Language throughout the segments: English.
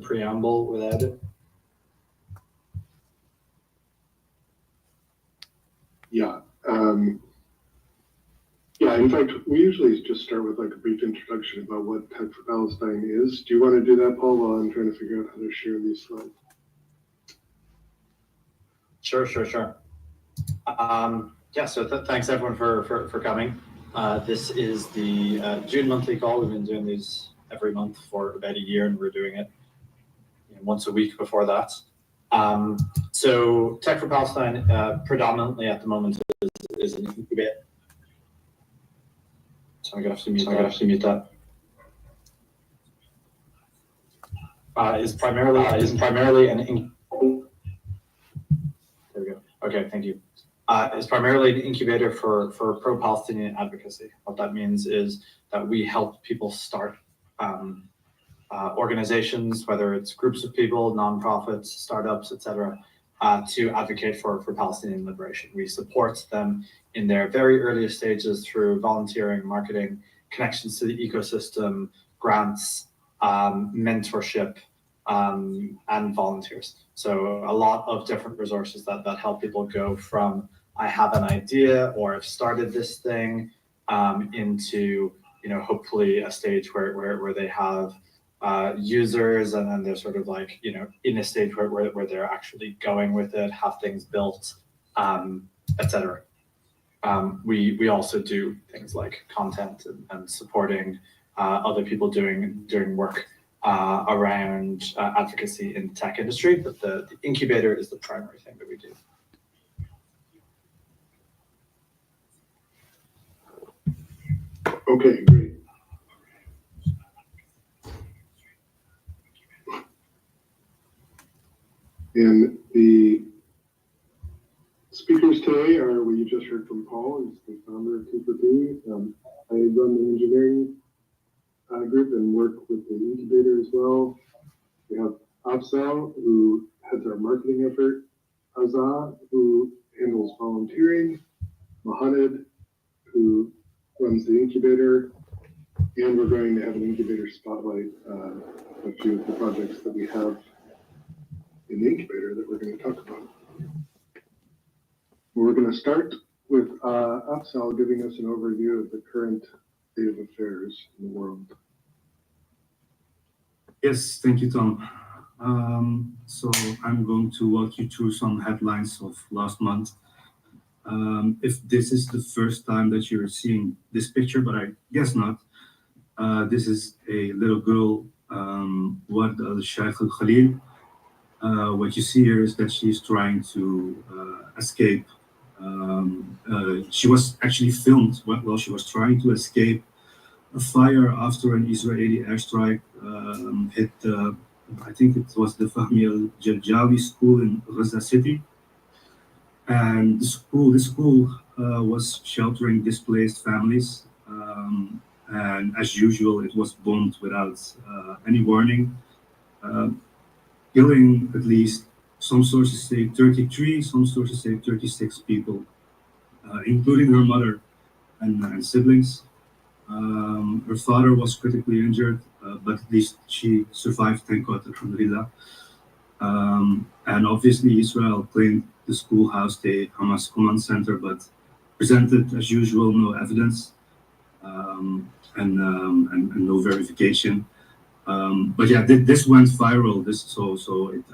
preamble without it. Yeah. In fact, we usually just start with like a brief introduction about what Tech for Palestine is. Do you want to do that, Paul, while I'm trying to figure out how to share these slides? Sure. So thanks everyone for coming. This is the June monthly call. We've been doing these every month for about a year, and we're doing it once a week before that. So Tech for Palestine predominantly at the moment is an incubator. So I'm gonna have to mute that. Is primarily an there we go. Okay, thank you. It's primarily an incubator for pro-Palestinian advocacy. What that means is that we help people start organizations, whether it's groups of people, nonprofits, startups, etc., to advocate for Palestinian liberation. We support them in their very earliest stages through volunteering, marketing, connections to the ecosystem, grants, mentorship, and volunteers. So a lot of different resources that help people go from I have an idea or I've started this thing into hopefully a stage where they have users, and then they're sort of like in a stage where they're actually going with it, have things built, etc. We also do things like content and supporting other people doing work around advocacy in the tech industry, but the incubator is the primary thing that we do. Okay, great. And the speakers today are what you just heard from Paul, who's the founder of T4P. I run the engineering group and work with the incubator as well. We have Afzal, who heads our marketing effort, Azza, who handles volunteering, Mohammed, who runs the incubator, and we're going to have an incubator spotlight a few of the projects that we have in the incubator that we're going to talk about. We're going to start with Afzal giving us an overview of the current state of affairs in the world. Yes, thank you, Tom. So I'm going to walk you through some headlines of last month. If this is the first time that you're seeing this picture, but I guess not, this is a little girl, Ward al-Sheikh al-Khalil. What you see here is that she's trying to escape. She was actually filmed while she was trying to escape a fire after an Israeli airstrike hit, I think it was the Fahmi al-Jarjawi school in Gaza City. And this school was sheltering displaced families. And as usual, it was bombed without any warning, killing at least, some sources say 33, some sources say 36 people, including her mother and siblings. Her father was critically injured, but at least she survived, thank God, alhamdulillah. And obviously Israel claimed the school housed a Hamas command center, but presented, as usual, no evidence and no verification. But yeah, this went viral.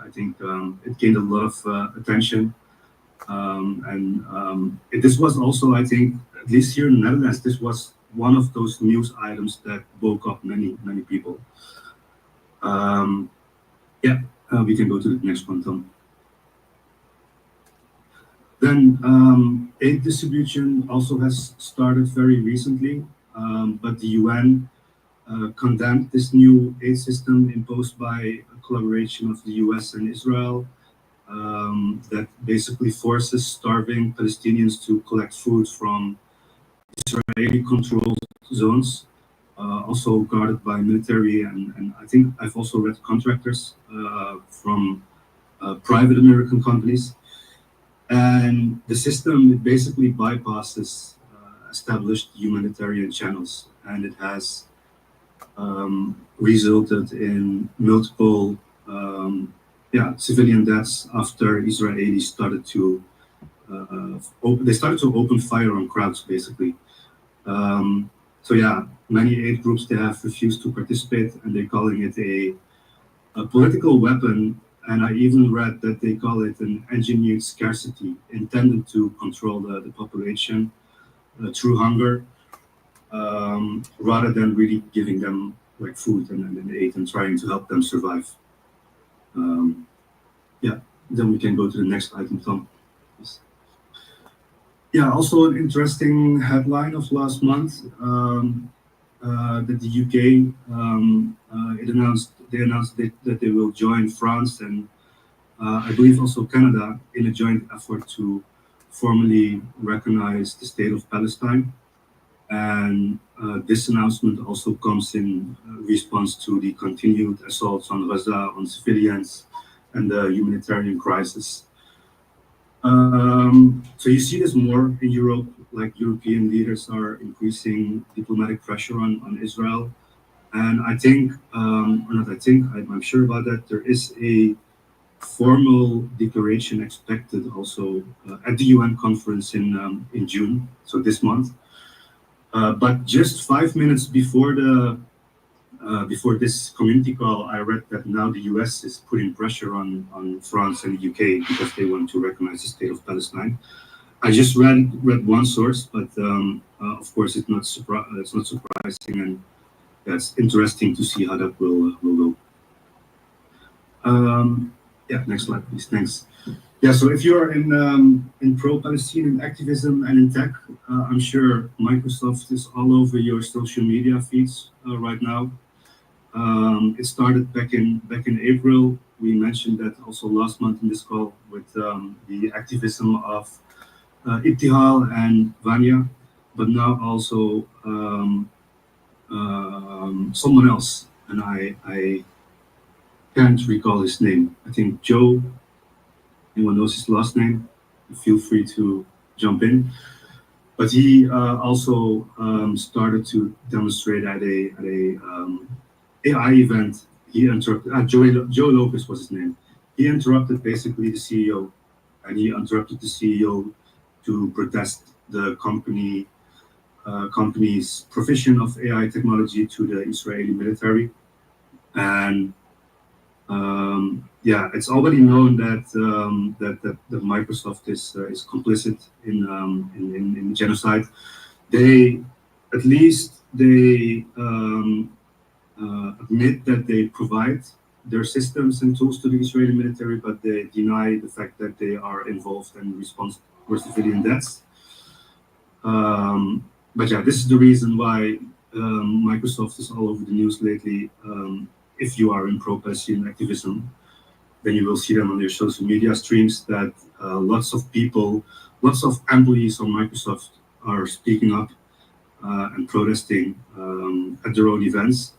I think it gained a lot of attention. This was also, I think, at least here in the Netherlands, this was one of those news items that woke up many people. We can go to the next one, Tom. Then aid distribution also has started very recently, but the UN condemned this new aid system imposed by a collaboration of the US and Israel that basically forces starving Palestinians to collect food from Israeli-controlled zones, also guarded by military, and I think I've also read contractors from private American companies. And the system, it basically bypasses established humanitarian channels, and it has resulted in multiple civilian deaths after Israelis started to open fire on crowds, basically. Many aid groups, they have refused to participate, and they're calling it a political weapon. And I even read that they call it an engineered scarcity intended to control the population through hunger, rather than really giving them like food and aid and trying to help them survive. Then we can go to the next item, Tom. Yes. Yeah, also an interesting headline of last month, that the UK they announced that they will join France and I believe also Canada in a joint effort to formally recognize the state of Palestine. And this announcement also comes in response to the continued assaults on Gaza, on civilians, and the humanitarian crisis. So you see this more in Europe, like European leaders are increasing diplomatic pressure on Israel. And I'm sure about that, there is a formal declaration expected also at the UN conference in June, so this month. But just 5 minutes before before this community call, I read that now the US is putting pressure on France and the UK because they want to recognize the state of Palestine. I just read one source, but of course it's not surprising, and it's interesting to see how that will go. Next slide, please. Thanks. Yeah, so if you're in pro-Palestinian activism and in tech, I'm sure Microsoft is all over your social media feeds right now. It started back in April. We mentioned that also last month in this call with the activism of Ibtihal and Vanya, but now also someone else, and I can't recall his name. I think Joe. Anyone knows his last name? Feel free to jump in. But he also started to demonstrate at a AI event. He interrupted. Joe Lopez was his name. He interrupted basically the CEO, and he interrupted the CEO to protest the company's provision of AI technology to the Israeli military. And it's already known that that Microsoft is complicit in genocide. They admit that they provide their systems and tools to the Israeli military, but they deny the fact that they are involved in response for civilian deaths. This is the reason why Microsoft is all over the news lately. If you are in pro-Palestinian activism, then you will see them on your social media streams that lots of people, lots of employees on Microsoft are speaking up and protesting at their own events.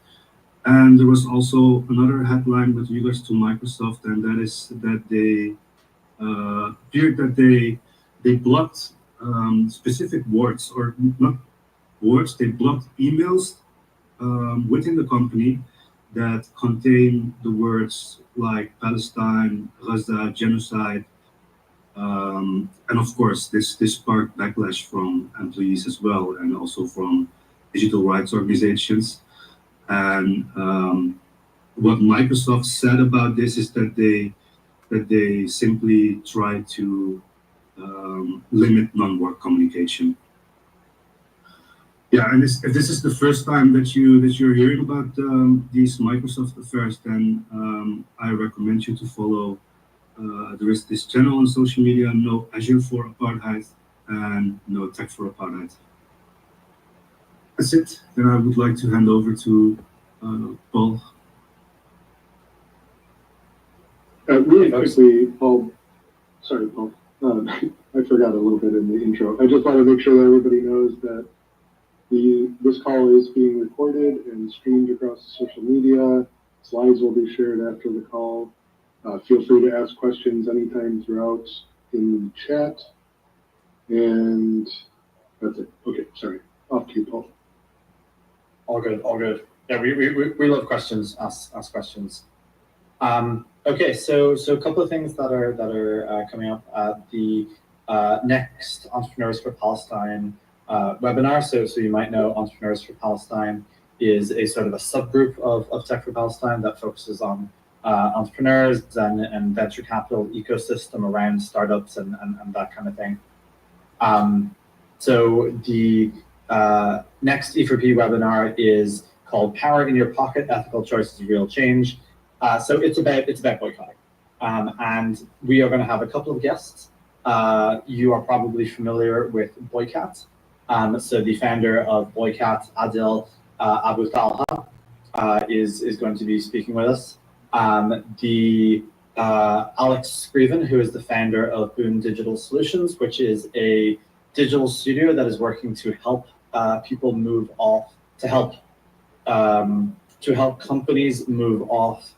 And there was also another headline with regards to Microsoft, and that is that they appeared that they blocked specific words, or not words, they blocked emails within the company that contain the words like Palestine, Gaza, genocide, and of course this sparked backlash from employees as well, and also from digital rights organizations. And what Microsoft said about this is that they simply try to limit non-work communication. Yeah, and if this is the first time that you're hearing about these Microsoft affairs, then I recommend you to follow. There is this channel on social media, No Azure for Apartheid and No Tech for Apartheid. That's it. Then I would like to hand over to Paul. Really quickly, Paul. Sorry, Paul. I forgot a little bit in the intro. I just want to make sure that everybody knows that this call is being recorded and streamed across social media. Slides will be shared after the call. Feel free to ask questions anytime throughout in the chat. And that's it. Okay, sorry. Off to you, Paul. All good. Yeah, we love questions. Ask questions. Okay, so a couple of things that are coming up at the next Entrepreneurs for Palestine webinar. So you might know Entrepreneurs for Palestine is a sort of a subgroup of Tech for Palestine that focuses on entrepreneurs and venture capital ecosystem around startups and that kind of thing. So the next E4P webinar is called Power in Your Pocket, Ethical Choices, Real Change. So it's about boycotting. And we are going to have a couple of guests. You are probably familiar with Boycat. So the founder of Boycat, Adil Abu Talha, is going to be speaking with us. Alex Scriven, who is the founder of Boon Digital Solutions, which is a digital studio that is working to help people move off, to help companies move off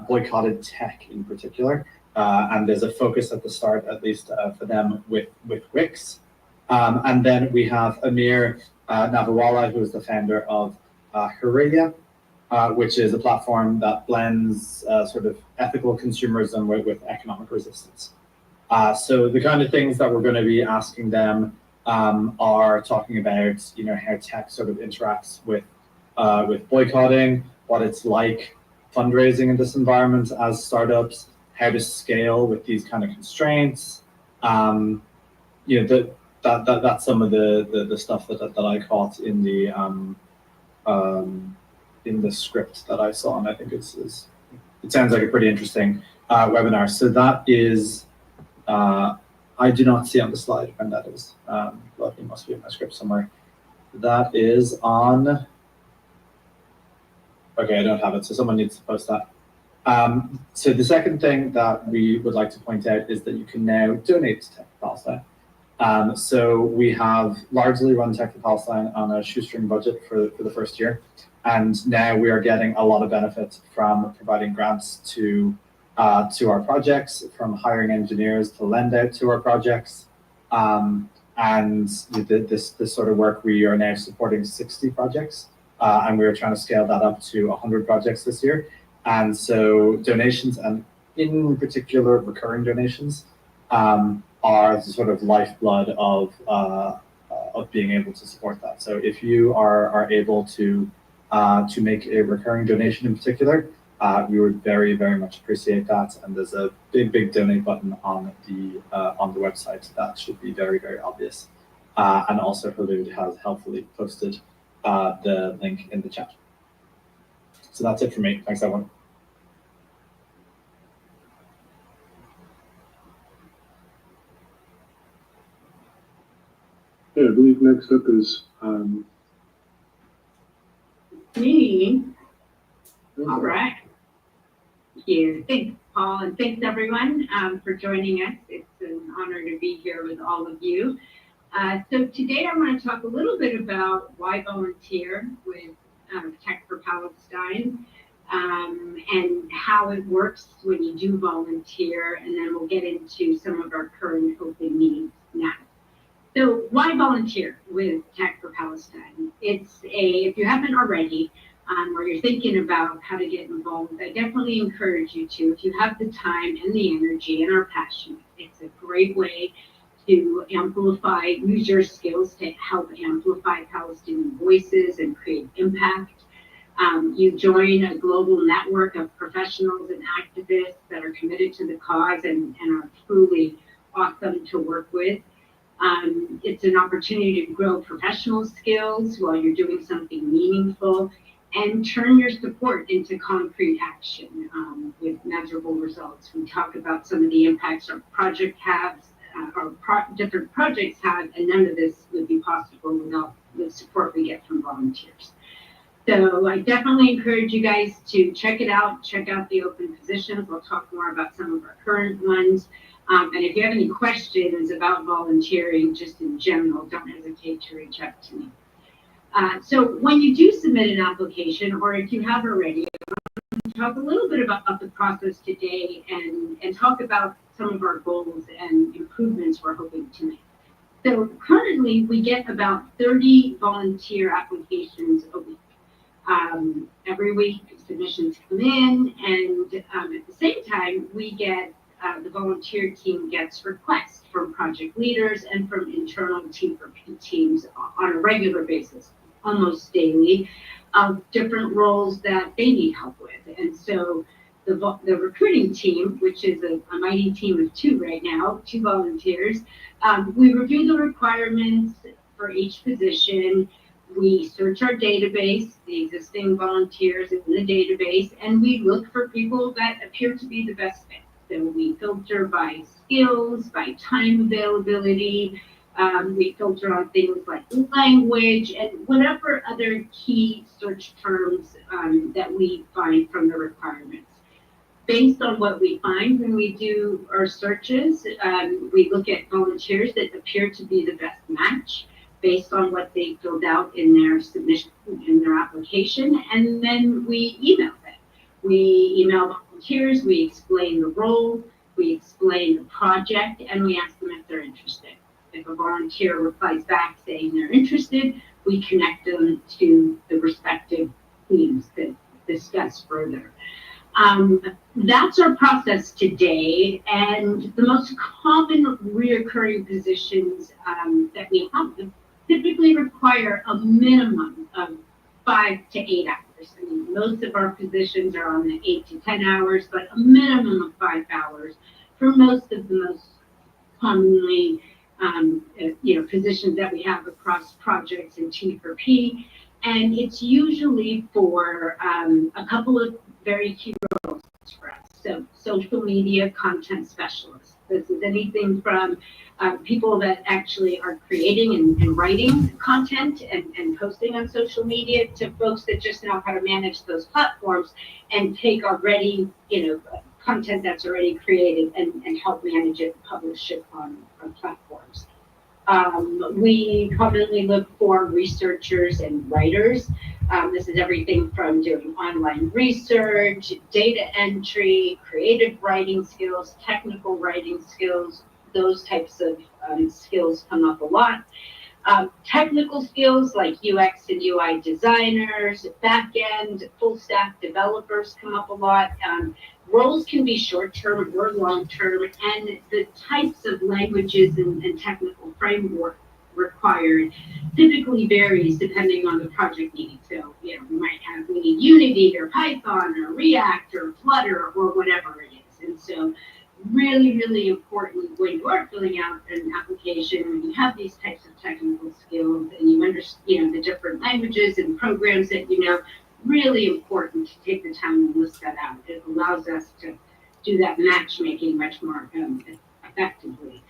boycotted tech in particular. And there's a focus at the start, at least for them, with Wix. And then we have Amir Navawala, who is the founder of Huria, which is a platform that blends sort of ethical consumerism with economic resistance. So the kind of things that we're going to be asking them are talking about, how tech sort of interacts with boycotting, what it's like fundraising in this environment as startups, how to scale with these kind of constraints. That's some of the stuff that I caught in the script that I saw, and I think it sounds like a pretty interesting webinar. So that is, I do not see on the slide when that is, but it must be in my script somewhere. That is on. Okay, I don't have it, so someone needs to post that. So the second thing that we would like to point out is that you can now donate to Tech for Palestine. So we have largely run Tech for Palestine on a shoestring budget for the first year. And now we are getting a lot of benefit from providing grants to our projects, from hiring engineers to lend out to our projects. And this sort of work, we are now supporting 60 projects. And we're trying to scale that up to 100 projects this year. And so donations, and in particular recurring donations, are the sort of lifeblood of being able to support that. So if you are able to make a recurring donation in particular, we would very, very much appreciate that. And there's a big donate button on the website that should be very, very obvious. And also Halud has helpfully posted the link in the chat. So that's it for me. Thanks, everyone. Yeah, I believe next up is me. All right. Thank you. Thanks, Paul, and thanks everyone for joining us. It's an honor to be here with all of you. So today I want to talk a little bit about why volunteer with Tech for Palestine, and how it works when you do volunteer, and then we'll get into some of our current open needs now. So why volunteer with Tech for Palestine? If you haven't already, or you're thinking about how to get involved, I definitely encourage you to. If you have the time and the energy and are passionate, it's a great way to amplify, use your skills to help amplify Palestinian voices and create impact. You join a global network of professionals and activists that are committed to the cause and are truly awesome to work with. It's an opportunity to grow professional skills while you're doing something meaningful, and turn your support into concrete action with measurable results. We talk about some of the impacts our project has, different projects have, and none of this would be possible without the support we get from volunteers. So I definitely encourage you guys to check it out, check out the open positions. We'll talk more about some of our current ones. And if you have any questions about volunteering, just in general, don't hesitate to reach out to me. So when you do submit an application, or if you have already, I'll talk a little bit about the process today and talk about some of our goals and improvements we're hoping to make. So currently we get about 30 volunteer applications a week. Every week, submissions come in, and at the same time, we get the volunteer team gets requests from project leaders and from internal teams on a regular basis, almost daily, of different roles that they need help with. And so the recruiting team, which is a mighty team of two right now, two volunteers, we review the requirements for each position. We search our database, the existing volunteers in the database, and we look for people that appear to be the best fit. So we filter by skills, by time availability. We filter on things like language and whatever other key search terms that we find from the requirements. Based on what we find when we do our searches, we look at volunteers that appear to be the best match based on what they filled out in their submission, in their application, and then we email them. We email volunteers, we explain the role, we explain the project, and we ask them if they're interested. If a volunteer replies back saying they're interested, we connect them to the respective teams to discuss further. That's our process today, and the most common reoccurring positions that we have typically require a minimum of 5 to 8 hours. I mean, most of our positions are on the 8 to 10 hours, but a minimum of 5 hours for most of the most commonly, positions that we have across projects in T4P. And it's usually for a couple of very key roles for us. So social media content specialists. This is anything from people that actually are creating and writing content and posting on social media to folks that just know how to manage those platforms and take already, content that's already created and help manage it and publish it on platforms. We commonly look for researchers and writers. This is everything from doing online research, data entry, creative writing skills, technical writing skills. Those types of skills come up a lot. Technical skills like UX and UI designers, back-end, full-stack developers come up a lot. Roles can be short-term or long-term, and the types of languages and technical framework required typically varies depending on the project need. So, we need Unity or Python or React or Flutter or whatever it is. And so really, really important when you are filling out an application, when you have these types of technical skills and you understand the different languages and programs that really important to take the time to list that out. It allows us to do that matchmaking much more effectively.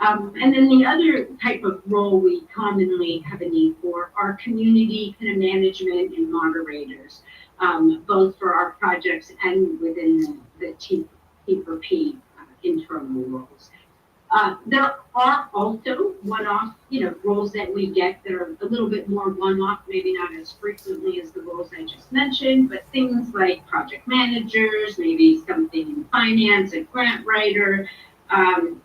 And then the other type of role we commonly have a need for are community kind of management and moderators, both for our projects and within the T4P internal roles. There are also one-off, roles that we get that are a little bit more one-off, maybe not as frequently as the roles I just mentioned, but things like project managers, maybe something in finance, a grant writer,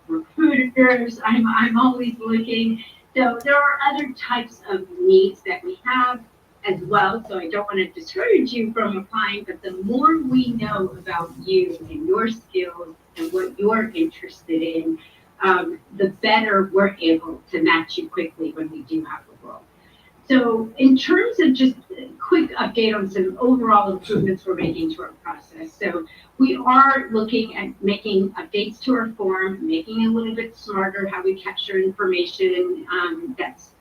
recruiters. I'm always looking. So there are other types of needs that we have as well. So I don't want to discourage you from applying, but the more we know about you and your skills and what you're interested in, the better we're able to match you quickly when we do have a role. So in terms of just a quick update on some overall improvements we're making to our process. So we are looking at making updates to our form, making it a little bit smarter how we capture information.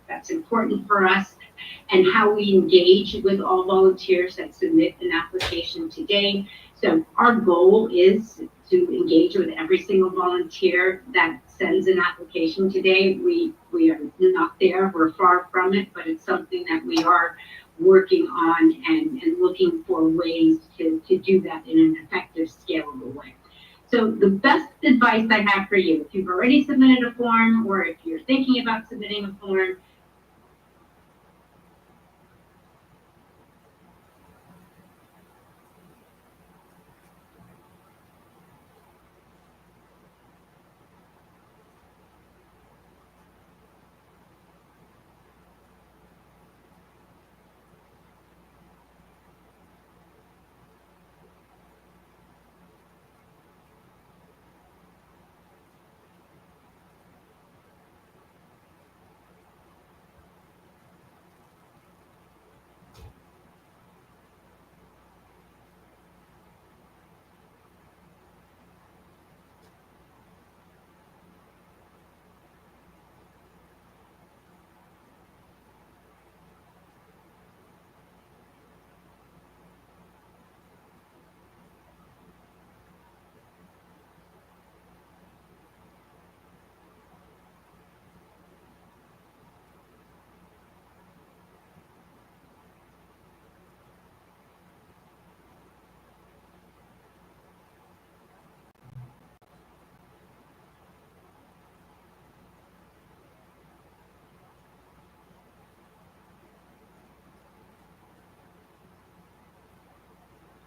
That's important for us, and how we engage with all volunteers that submit an application today. So our goal is to engage with every single volunteer that sends an application today. We are not there, we're far from it, but it's something that we are working on and looking for ways to do that in an effective, scalable way. So the best advice I have for you, if you've already submitted a form or if you're thinking about submitting a form,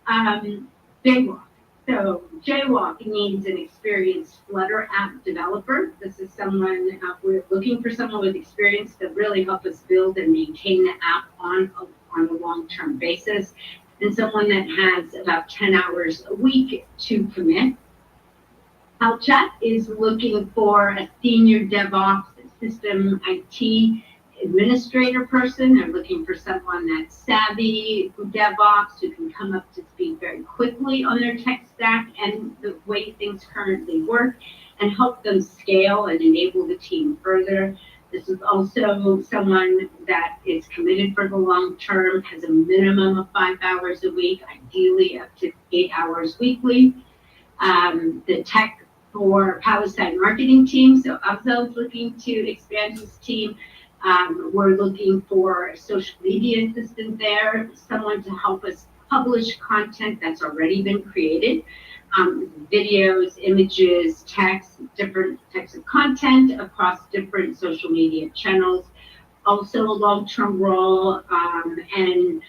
Jaywalk. So Jaywalk needs an experienced Flutter app developer. This is someone, we're looking for someone with experience to really help us build and maintain the app on a long-term basis, and someone that has about 10 hours a week to commit. Chat is looking for a senior DevOps system IT administrator person. They're looking for someone that's savvy DevOps who can come up to speed very quickly on their tech stack and the way things currently work, and help them scale and enable the team further. This is also someone that is committed for the long term, has a minimum of 5 hours a week, ideally up to 8 hours weekly. The tech for Palestine marketing team, so Afzal is looking to expand his team. We're looking for a social media assistant there, someone to help us publish content that's already been created, videos, images, text, different types of content across different social media channels. Also a long-term role, and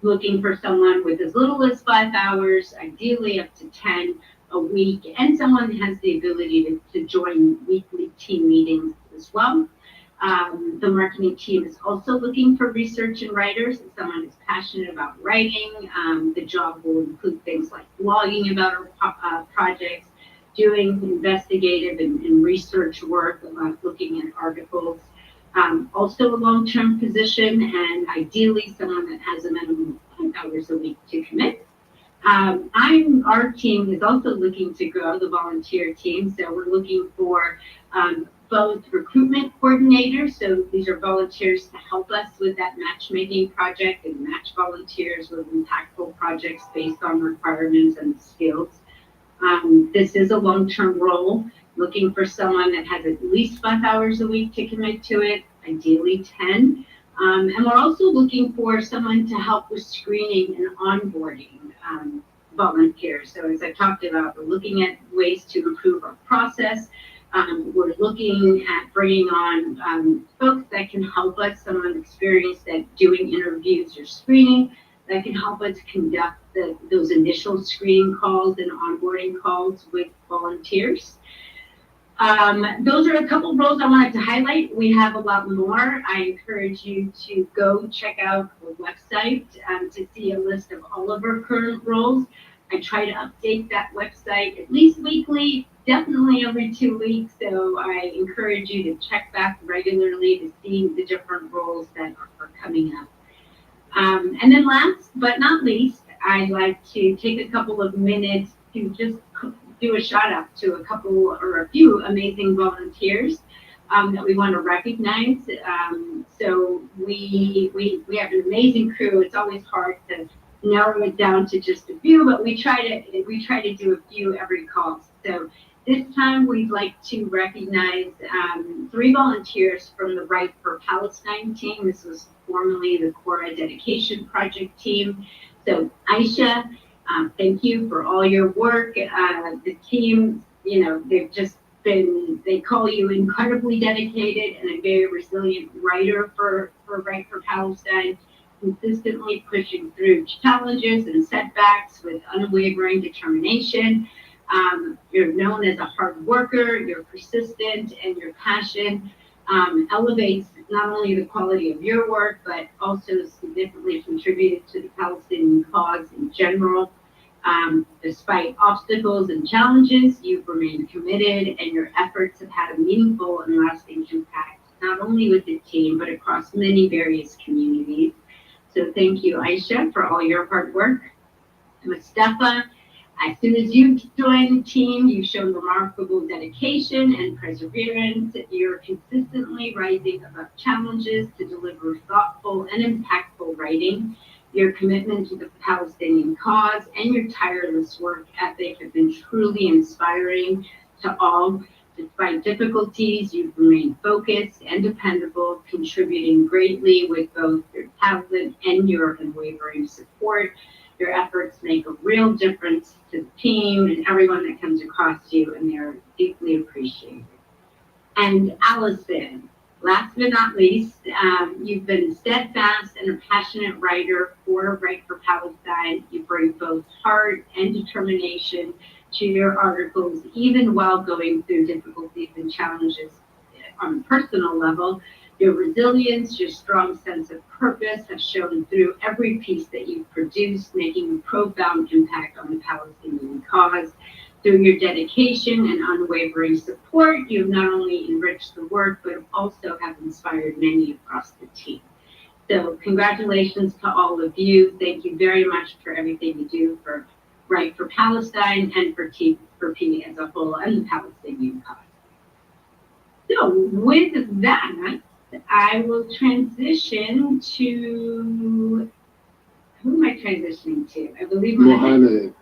looking for someone with as little as 5 hours, ideally up to 10 a week, and someone that has the ability to join weekly team meetings as well. The marketing team is also looking for research and writers, and someone who's passionate about writing. The job will include things like blogging about our projects, doing investigative and research work, looking at articles. Also a long-term position, and ideally someone that has a minimum of 5 hours a week to commit. Our team is also looking to grow, the volunteer team, so we're looking for both recruitment coordinators, so these are volunteers to help us with that matchmaking project and match volunteers with impactful projects based on requirements and skills. This is a long-term role, looking for someone that has at least 5 hours a week to commit to it, ideally 10. And we're also looking for someone to help with screening and onboarding volunteers. So as I talked about, we're looking at ways to improve our process. We're looking at bringing on folks that can help us, someone experienced at doing interviews or screening, that can help us conduct those initial screening calls and onboarding calls with volunteers. Those are a couple of roles I wanted to highlight. We have a lot more. I encourage you to go check out the website to see a list of all of our current roles. I try to update that website at least weekly, definitely every 2 weeks. So I encourage you to check back regularly to see the different roles that are coming up. And then last but not least, I'd like to take a couple of minutes to just do a shout out to a couple or a few amazing volunteers that we want to recognize. So we have an amazing crew. It's always hard to narrow it down to just a few, but we try to do a few every call. So this time we'd like to recognize 3 volunteers from the Right for Palestine team. This was formerly the Cora Dedication Project team. So Aisha, thank you for all your work. The team, they call you incredibly dedicated and a very resilient writer for Right for Palestine, consistently pushing through challenges and setbacks with unwavering determination. You're known as a hard worker, you're persistent, and your passion elevates not only the quality of your work, but also significantly contributed to the Palestinian cause in general. Despite obstacles and challenges, you've remained committed, and your efforts have had a meaningful and lasting impact, not only with the team, but across many various communities. So thank you, Aisha, for all your hard work. Mustafa, as soon as you joined the team, you've shown remarkable dedication and perseverance. You're consistently rising above challenges to deliver thoughtful and impactful writing. Your commitment to the Palestinian cause and your tireless work ethic have been truly inspiring to all. Despite difficulties, you've remained focused and dependable, contributing greatly with both your talent and your unwavering support. Your efforts make a real difference to the team and everyone that comes across you, and they're deeply appreciated. And Allison, Last but not least, you've been steadfast and a passionate writer for Right for Palestine. You bring both heart and determination to your articles, even while going through difficulties and challenges on a personal level. Your resilience, your strong sense of purpose have shown through every piece that you've produced, making a profound impact on the Palestinian cause. Through your dedication and unwavering support, you have not only enriched the work, but also have inspired many across the team. So congratulations to all of you. Thank you very much for everything you do for Right for Palestine and for T4P as a whole and the Palestinian cause. So with that, I will transition to, who am I transitioning to? I believe Mohammed.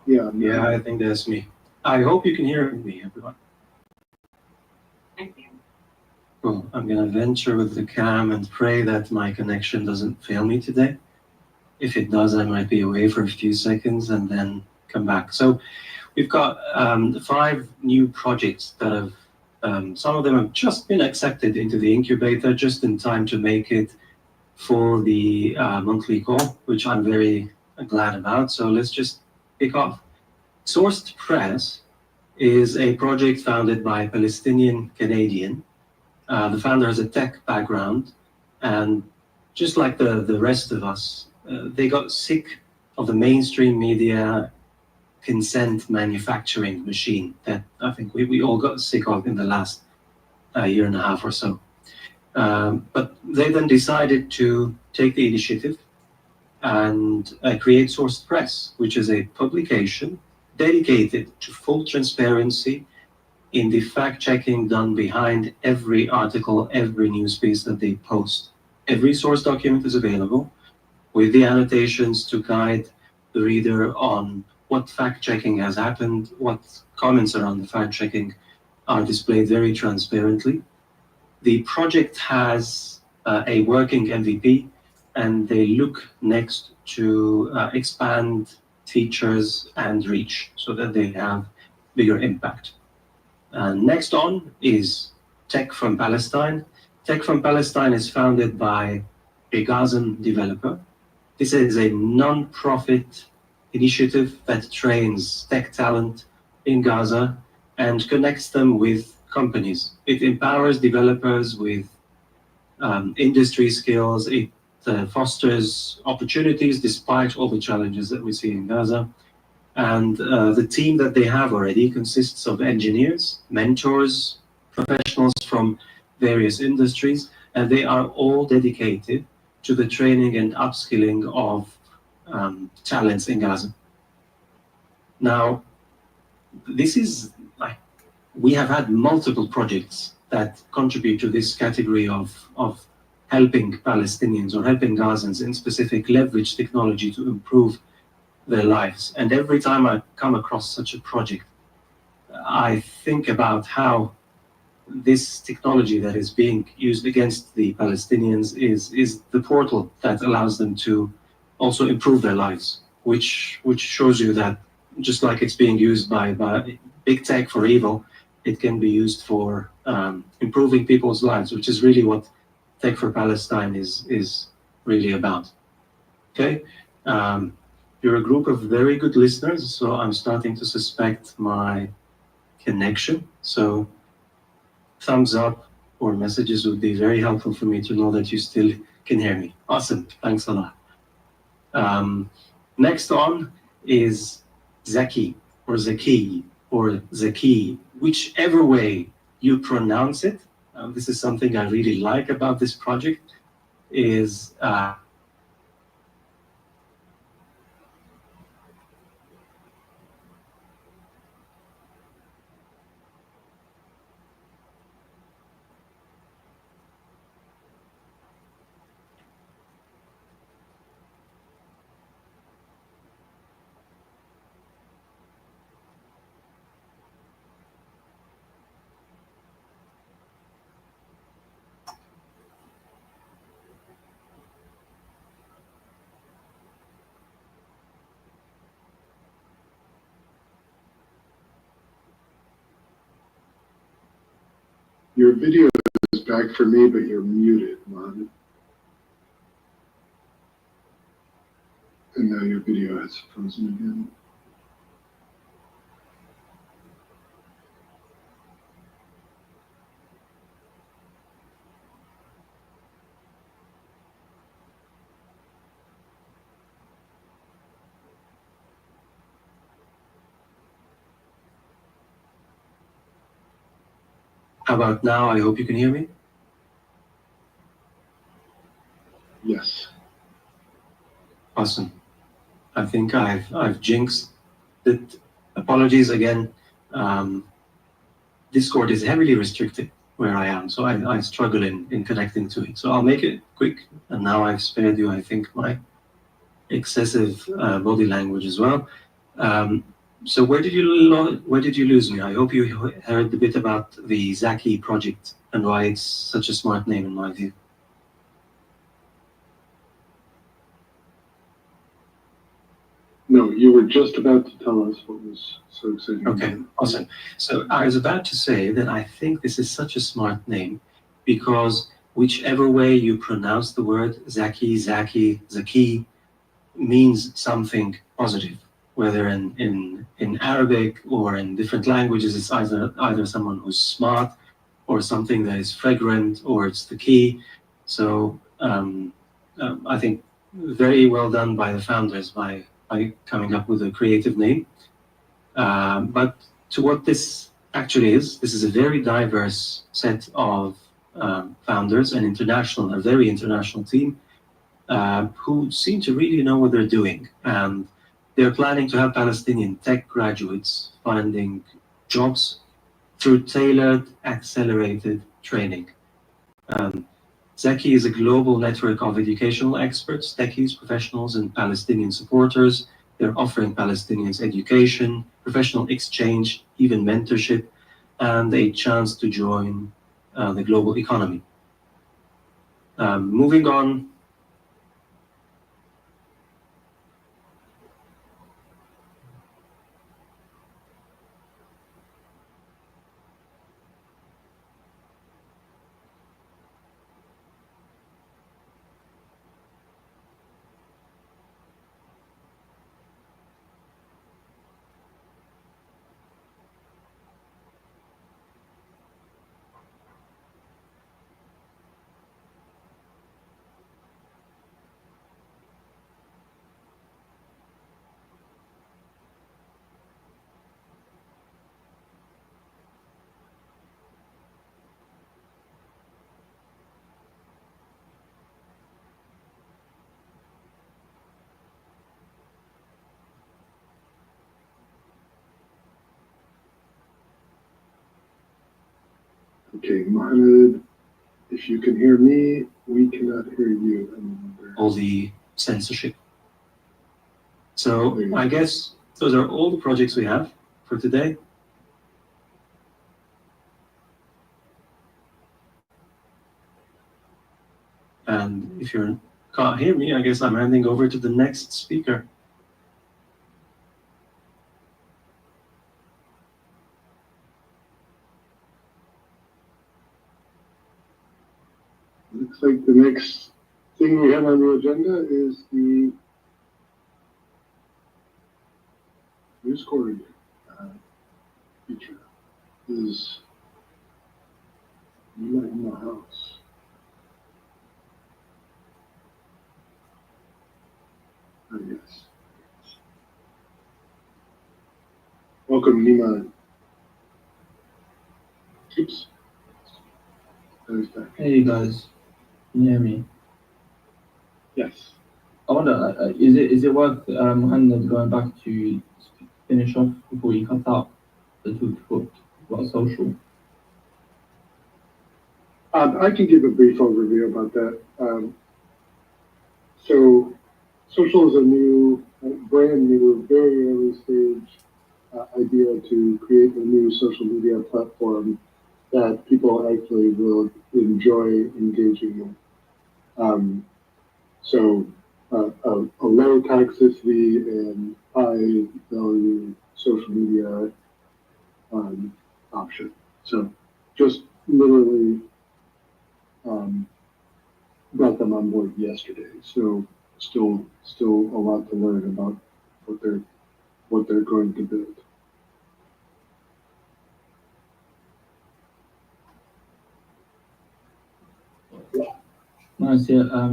Yeah, I think that's me. I hope you can hear me, everyone. I can. Cool. I'm gonna venture with the cam and pray that my connection doesn't fail me today. If it does, I might be away for a few seconds and then come back. So we've got 5 new projects that have, some of them have just been accepted into the incubator just in time to make it for the monthly call, which I'm very glad about. So let's just kick off. Sourced Press is a project founded by a Palestinian Canadian. The founder has a tech background, and just like the rest of us, they got sick of the mainstream media consent manufacturing machine that I think we all got sick of in the last year and a half or so. But they then decided to take the initiative and create Sourced Press, which is a publication dedicated to full transparency in the fact-checking done behind every article, every news piece that they post. Every source document is available with the annotations to guide the reader on what fact-checking has happened, what comments around the fact-checking are displayed very transparently. The project has a working MVP, and they look next to expand features and reach so that they have bigger impact. Next on is Tech from Palestine. Tech from Palestine is founded by a Gazan developer. This is a non-profit initiative that trains tech talent in Gaza and connects them with companies. It empowers developers with industry skills. It fosters opportunities despite all the challenges that we see in Gaza. And the team that they have already consists of engineers, mentors, professionals from various industries, and they are all dedicated to the training and upskilling of talents in Gaza. Now, this is like, we have had multiple projects that contribute to this category of helping Palestinians or helping Gazans in specific leverage technology to improve their lives. And every time I come across such a project, I think about how this technology that is being used against the Palestinians is the portal that allows them to also improve their lives, which shows you that just like it's being used by big tech for evil, it can be used for improving people's lives, which is really what Tech for Palestine is really about. Okay. You're a group of very good listeners, so I'm starting to suspect my connection. So thumbs up or messages would be very helpful for me to know that you still can hear me. Awesome, thanks a lot. Next on is Zaki or Zaki, whichever way you pronounce it. This is something I really like about this project, is Your video It's back for me, but you're muted, Mohammed. And now your video has frozen again. How about now? I hope you can hear me. Yes. Awesome. I think I've jinxed it. Apologies again. Discord is heavily restricted where I am, so I struggle in connecting to it. So I'll make it quick. And now I've spared you, I think, my excessive body language as well. So where did you lose me? I hope you heard a bit about the Zaki project and why it's such a smart name in my view. No, you were just about to tell us what was so exciting. Okay, awesome. So I was about to say that I think this is such a smart name because whichever way you pronounce the word Zaki, Zaki means something positive, whether in Arabic or in different languages, it's either someone who's smart or something that is fragrant or it's the key. So I think very well done by the founders by coming up with a creative name. But to what this actually is, this is a very diverse set of founders, a very international team who seem to really know what they're doing. And they're planning to have Palestinian tech graduates finding jobs through tailored, accelerated training. Zaki is a global network of educational experts, techies, professionals, and Palestinian supporters. They're offering Palestinians education, professional exchange, even mentorship, and a chance to join the global economy. Moving on. Okay, Mohammed, if you can hear me, we cannot hear you anymore. All the censorship. So I guess those are all the projects we have for today. And if you can't hear me, I guess I'm handing over to the next speaker. Looks like the next thing we have on the agenda is the Discord feature. Is Nima in the house? Oh, yes. Welcome, Nima. Oops. There's back. Hey guys, can you hear me? Yes. I wonder, is it worth Muhammad going back to finish off before you cut out the talk about social? I can give a brief overview about that. So, social is a new, brand new, very early stage idea to create a new social media platform that people actually will enjoy engaging in. So, a low toxicity and high value social media option. So, just literally brought them on board yesterday. So still a lot to learn about what they're going to build. Nice, yeah.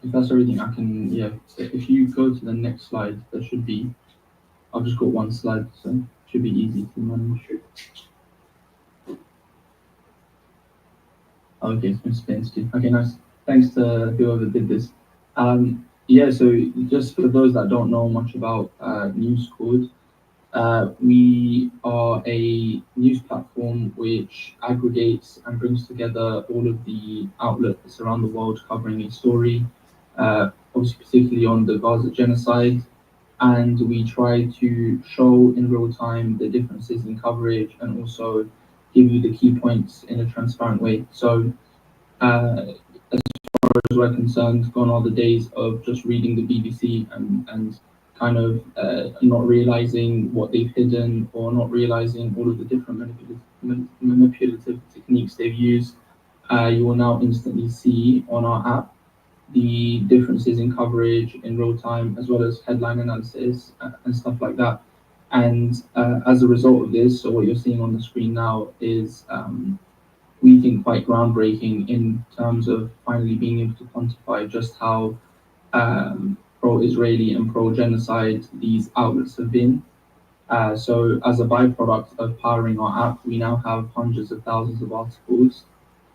If that's everything, I can, yeah. If you go to the next slide, there should be, I've just got one slide, so it should be easy to manage. Okay, it's been spent too. Okay, nice. Thanks to whoever did this. Yeah, so just for those that don't know much about News Code, we are a news platform which aggregates and brings together all of the outlets around the world covering a story, obviously particularly on the Gaza genocide, and we try to show in real time the differences in coverage and also give you the key points in a transparent way. So as we're concerned, gone are the days of just reading the BBC and kind of not realizing what they've hidden or not realizing all of the different manipulative techniques they've used. You will now instantly see on our app the differences in coverage in real time, as well as headline analysis and stuff like that. And as a result of this, so what you're seeing on the screen now is we think quite groundbreaking in terms of finally being able to quantify just how pro-Israeli and pro-genocide these outlets have been. So as a byproduct of powering our app, we now have hundreds of thousands of articles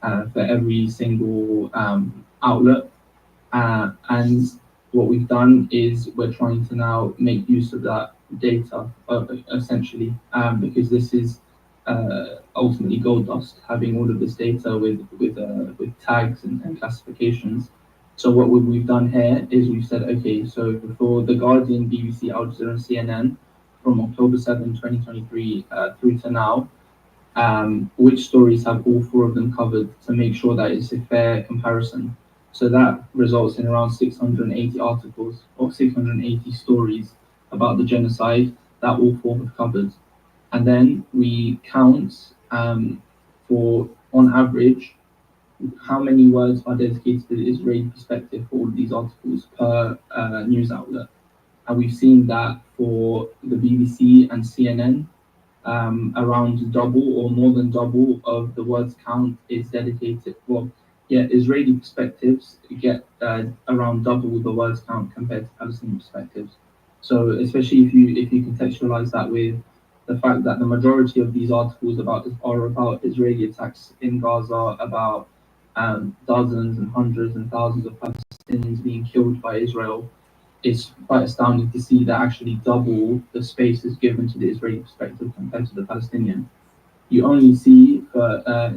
for every single outlet. And what we've done is we're trying to now make use of that data, essentially, because this is ultimately gold dust, having all of this data with tags and classifications. So what we've done here is we've said, okay, so for The Guardian, BBC, Al Jazeera, and CNN, from October 7, 2023 through to now, which stories have all four of them covered to make sure that it's a fair comparison. So that results in around 680 articles or 680 stories about the genocide that all four have covered. And then we count for, on average, how many words are dedicated to the Israeli perspective for all of these articles per news outlet. And we've seen that for the BBC and CNN, around double or more than double of the words count is dedicated. Well, yeah, Israeli perspectives get around double the words count compared to Palestinian perspectives. So especially if you contextualize that with the fact that the majority of these articles are about Israeli attacks in Gaza, about dozens and hundreds and thousands of Palestinians being killed by Israel, it's quite astounding to see that actually double the space is given to the Israeli perspective compared to the Palestinian. You only see,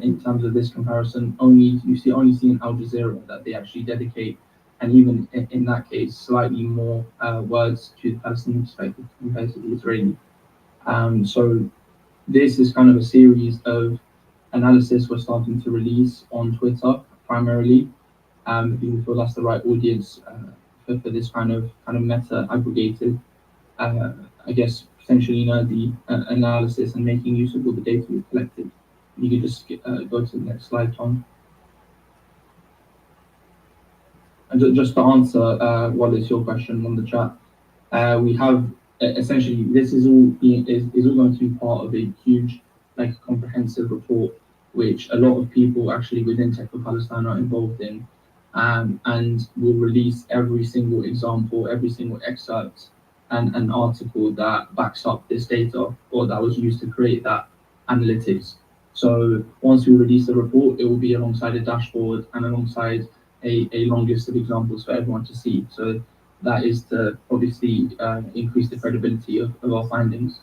in terms of this comparison, only see in Al Jazeera that they actually dedicate, and even in that case, slightly more words to the Palestinian perspective compared to the Israeli. So this is kind of a series of analysis we're starting to release on Twitter primarily. If you feel that's the right audience for this kind of meta aggregated, I guess potentially the analysis and making use of all the data we've collected. You could just go to the next slide, Tom. And just to answer what is your question on the chat, we have essentially this is all going to be part of a huge, like, comprehensive report, which a lot of people actually within Tech for Palestine are involved in, and we'll release every single example, every single excerpt, and an article that backs up this data or that was used to create that analytics. So once we release the report, it will be alongside a dashboard and alongside a long list of examples for everyone to see. So that is to obviously increase the credibility of our findings.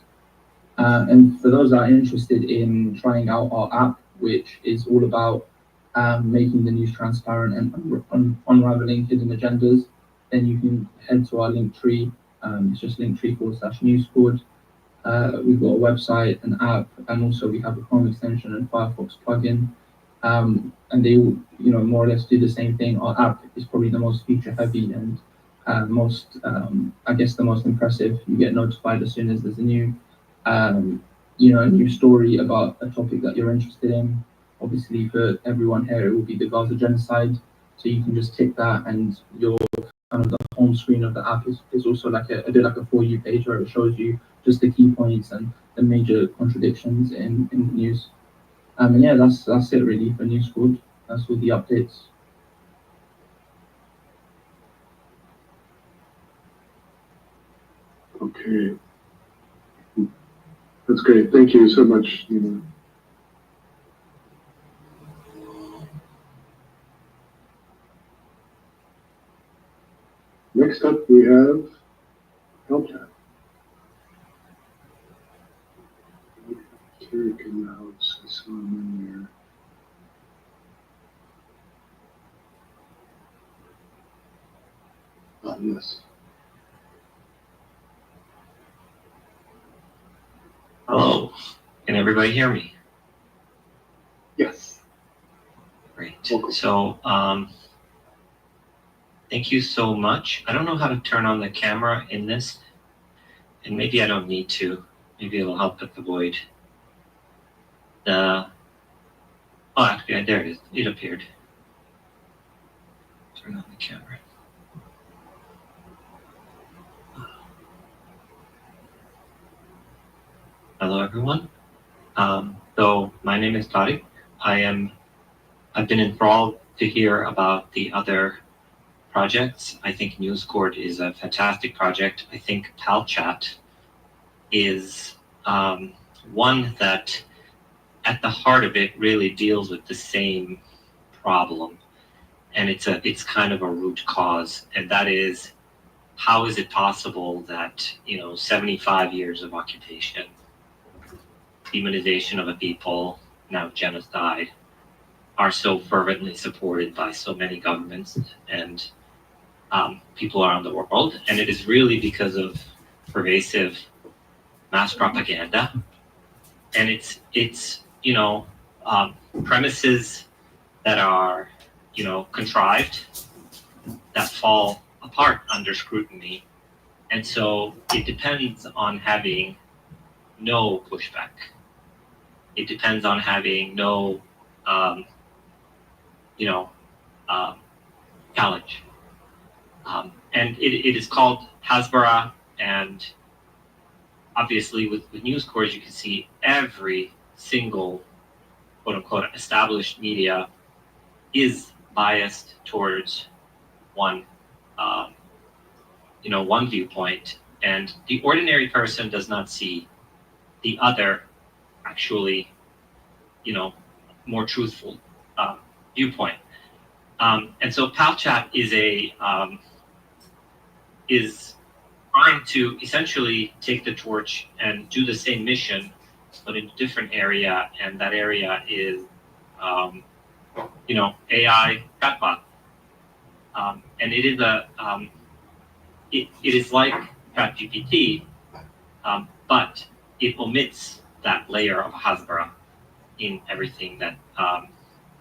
And for those that are interested in trying out our app, which is all about making the news transparent and unraveling hidden agendas, then you can head to our link tree. It's just linktree/newscord. We've got a website, an app, and also we have a Chrome extension and Firefox plugin. And they all, more or less do the same thing. Our app is probably the most feature heavy and most, I guess, the most impressive. You get notified as soon as there's a new, a new story about a topic that you're interested in. Obviously, for everyone here, it will be the Gaza genocide. So you can just tick that, and your kind of the home screen of the app is also like I did like a For You page where it shows you just the key points and the major contradictions in the news. And yeah, that's it really for News Squad. That's all the updates. Okay. That's great. Thank you so much, Nina. Next up, we have Palchat. Tarek in the house. I saw him in there. Yes. Hello, can everybody hear me? Yes. Great. Welcome. So, thank you so much. I don't know how to turn on the camera in this, and maybe I don't need to. Maybe it'll help at the void. Oh, actually, there it is. It appeared. Turn on the camera. Hello, everyone. So my name is Tariq. I've been enthralled to hear about the other projects. I think NewsCourt is a fantastic project. I think Palchat is one that at the heart of it really deals with the same problem. And it's kind of a root cause. And that is, how is it possible that, 75 years of occupation, demonization of a people, now genocide, are so fervently supported by so many governments and people around the world? And it is really because of pervasive mass propaganda. And it's premises that are, contrived, that fall apart under scrutiny. And so it depends on having no pushback. It depends on having no, challenge. And it is called Hasbara, and obviously with News Corps, you can see every single quote unquote established media is biased towards one one viewpoint, and the ordinary person does not see the other actually more truthful viewpoint. And so Palchat is trying to essentially take the torch and do the same mission, but in a different area, and that area is, AI chatbot, and it is it is like ChatGPT, but it omits that layer of Hasbara in everything that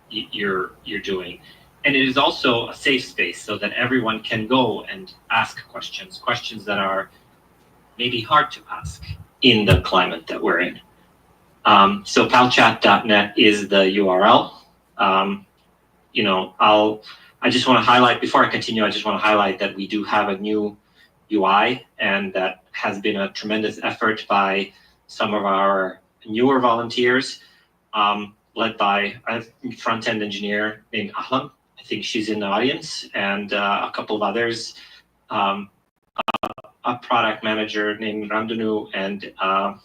you're doing. And it is also a safe space so that everyone can go and ask questions that are maybe hard to ask in the climate that we're in. So palchat.net is the URL. I just want to highlight, before I continue, I just want to highlight that we do have a new UI, and that has been a tremendous effort by some of our newer volunteers, led by a front-end engineer named Ahlam. I think she's in the audience, and a couple of others, a product manager named Ramdanu, and a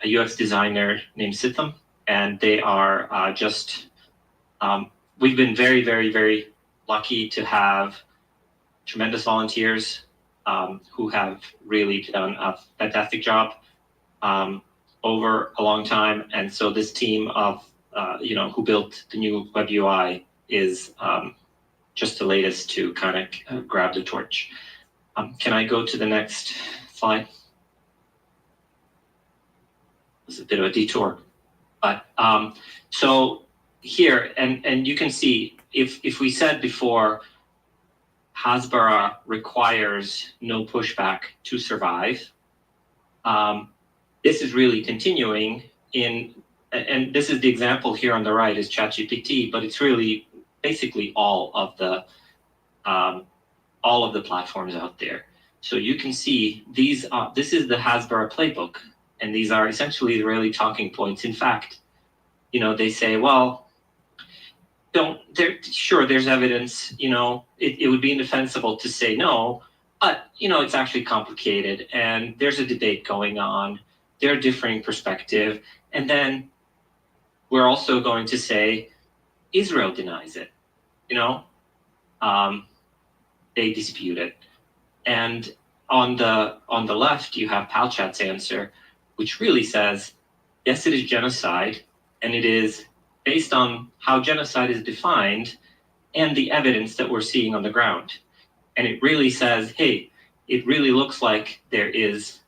UX designer named Sitham. And they are we've been very, very, very lucky to have tremendous volunteers who have really done a fantastic job over a long time. And so this team of, who built the new web UI is just the latest to kind of grab the torch. Can I go to the next slide? It's a bit of a detour, but so here, and you can see, if we said before, Hasbara requires no pushback to survive. This is really continuing in and this is the example here on the right is ChatGPT, but it's really basically all of the platforms out there. So you can see these. This is the Hasbara playbook, and these are essentially Israeli talking points. In fact, they say, well, there's evidence. It would be indefensible to say no, but it's actually complicated, and there's a debate going on. There are differing perspectives, and then we're also going to say Israel denies it. They dispute it. And on the left, you have Palchat's answer, which really says, yes, it is genocide, and it is based on how genocide is defined and the evidence that we're seeing on the ground. And it really says, hey, it really looks like there is,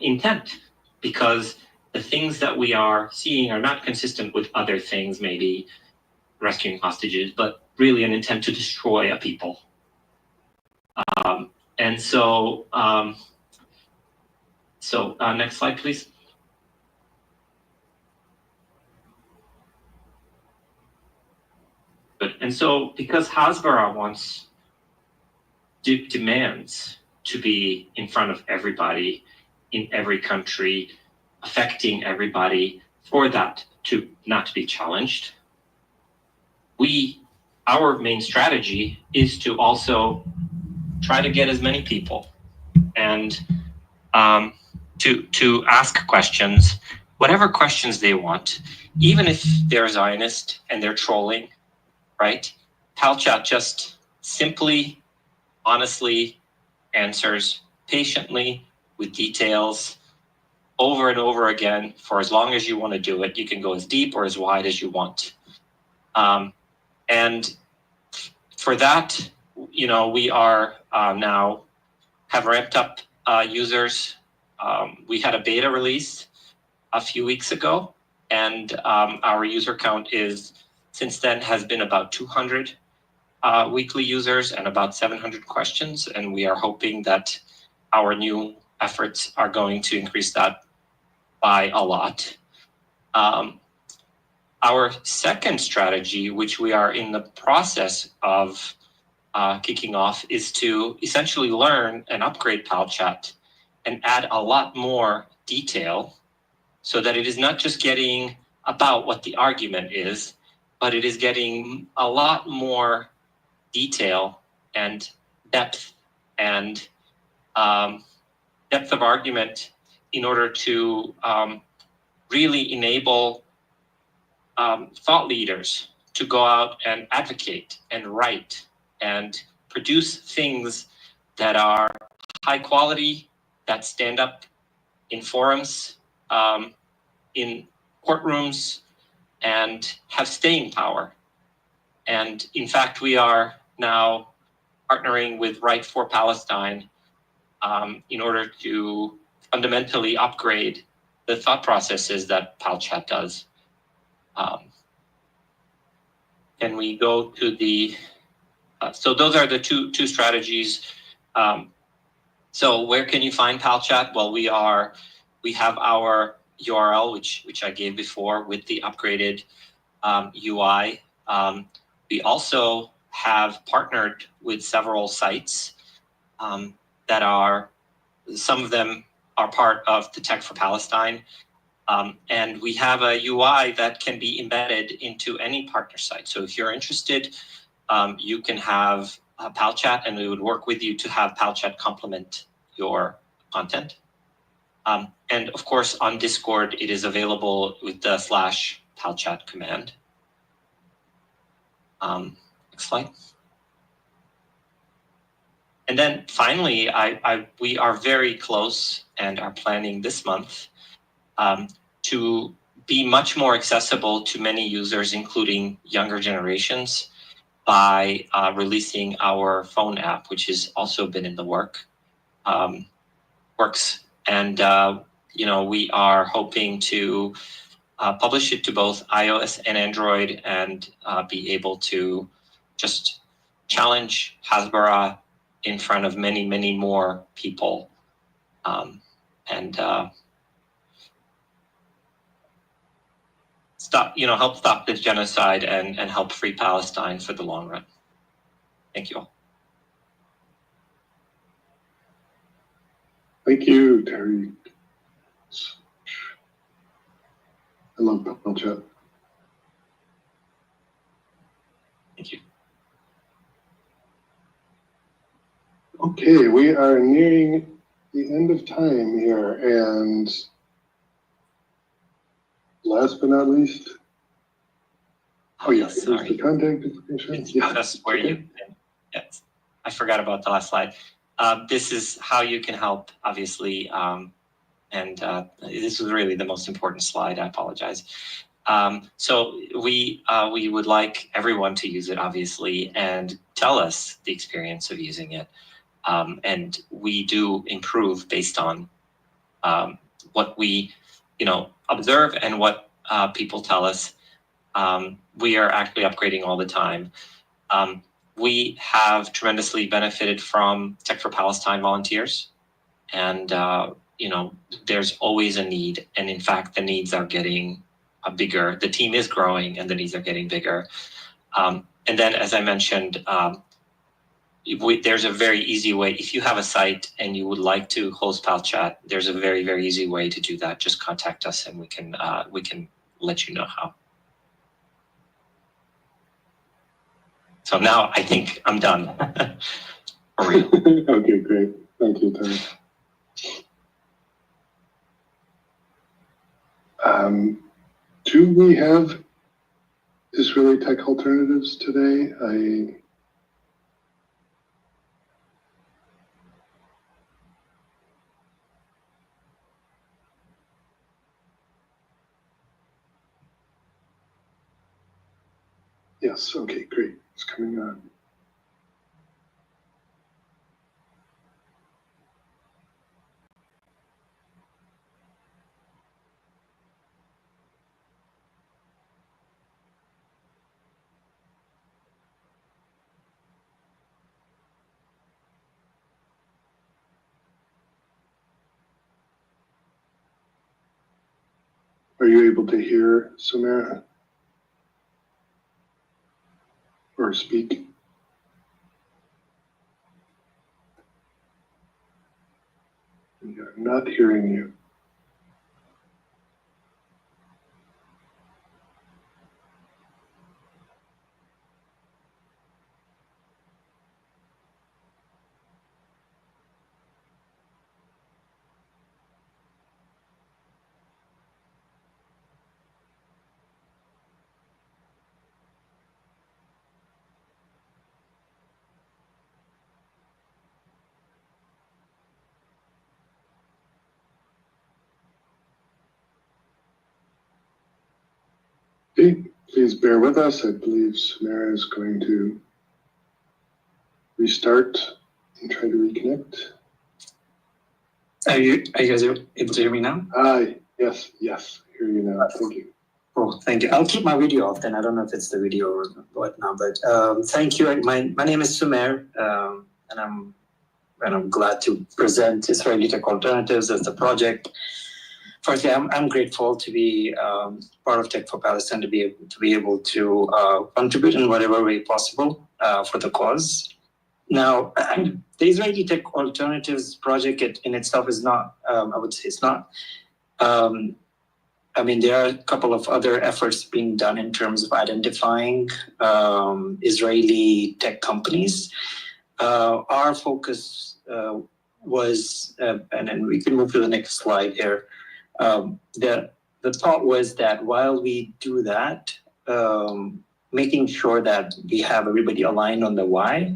intent, because the things that we are seeing are not consistent with other things, maybe rescuing hostages, but really an intent to destroy a people. And so, next slide, please. Good. And so, because Hasbara demands to be in front of everybody in every country, affecting everybody, for that to not be challenged, our main strategy is to also try to get as many people and to ask questions, whatever questions they want, even if they're Zionist and they're trolling, right? Palchat just simply, honestly answers patiently with details over and over again for as long as you want to do it. You can go as deep or as wide as you want. And for that, we are now have ramped up users. We had a beta release a few weeks ago, and our user count since then has been about 200 weekly users and about 700 questions. And we are hoping that our new efforts are going to increase that by a lot. Our second strategy, which we are in the process of kicking off, is to essentially learn and upgrade Palchat and add a lot more detail so that it is not just getting about what the argument is, but it is getting a lot more detail and depth and depth of argument in order to really enable thought leaders to go out and advocate and write and produce things that are high quality, that stand up in forums, in courtrooms, and have staying power. And in fact, we are now partnering with Right for Palestine in order to fundamentally upgrade the thought processes that Palchat does. Can we go to the, so those are the two strategies. So where can you find Palchat? Well, we have our URL, which I gave before with the upgraded UI. We also have partnered with several sites that some of them are part of the Tech for Palestine. And we have a UI that can be embedded into any partner site. So if you're interested, you can have Palchat, and we would work with you to have Palchat complement your content. And of course, on Discord, it is available with the /Palchat command. Next slide. And then finally, we are very close and are planning this month to be much more accessible to many users, including younger generations, by releasing our phone app, which has also been in the works. And we are hoping to publish it to both iOS and Android, and be able to just challenge Hasbara in front of many, many more people. help stop the genocide and help free Palestine for the long run. Thank you all. Thank you, Terry. I love panel chat. Thank you. Okay, we are nearing the end of time here, and last but not least, oh yeah, here's Sorry. the contact information. It's Yeah, just where you, yes, I forgot about the last slide. This is how you can help, obviously, and this was really the most important slide. I apologize. So we would like everyone to use it, obviously, and tell us the experience of using it. And we do improve based on what we, observe and what people tell us. We are actually upgrading all the time. We have tremendously benefited from Tech for Palestine volunteers, and there's always a need. And in fact, the needs are getting bigger. The team is growing, and the needs are getting bigger. And then, as I mentioned, there's a very easy way. If you have a site and you would like to host PalChat, there's a very, very easy way to do that. Just contact us, and we can let you know how. So now I think I'm done. For real. okay, great. Thank you, Terry. Do we have Israeli tech alternatives today? Yes, okay, great. It's coming on. Are you able to hear Samara or speak? We are not hearing you. Okay, please bear with us. I believe Samara is going to restart and try to reconnect. Are you guys able to hear me now? Hi, yes, hear you now. Thank you. Oh, thank you. I'll keep my video off then. I don't know if it's the video or what now, but thank you. My name is Sumer, and I'm glad to present Israeli Tech Alternatives as the project. Firstly, I'm grateful to be part of Tech for Palestine, to be able to contribute in whatever way possible for the cause. Now, the Israeli Tech Alternatives project in itself is not, I would say it's not, there are a couple of other efforts being done in terms of identifying Israeli tech companies. Our focus was, and then we can move to the next slide here. The thought was that while we do that, making sure that we have everybody aligned on the why,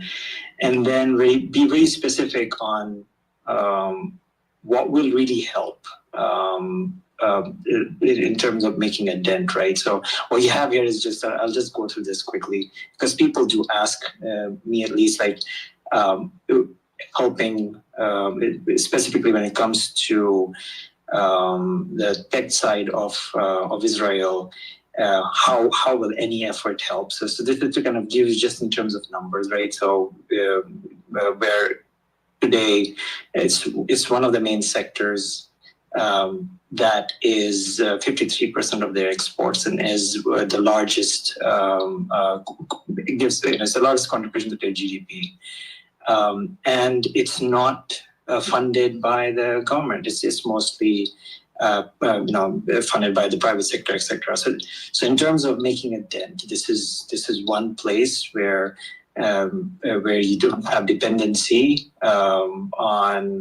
and then be very specific on what will really help in terms of making a dent, right? So what you have here is just, I'll just go through this quickly, because people do ask me, at least, like helping, specifically when it comes to the tech side of Israel, how will any effort help? So this is to kind of give you just in terms of numbers, right? So where today it's one of the main sectors that is 53% of their exports and is the largest, it's the largest contribution to their GDP. And it's not funded by the government. It's mostly funded by the private sector, etc. So in terms of making a dent, this is one place where you don't have dependency on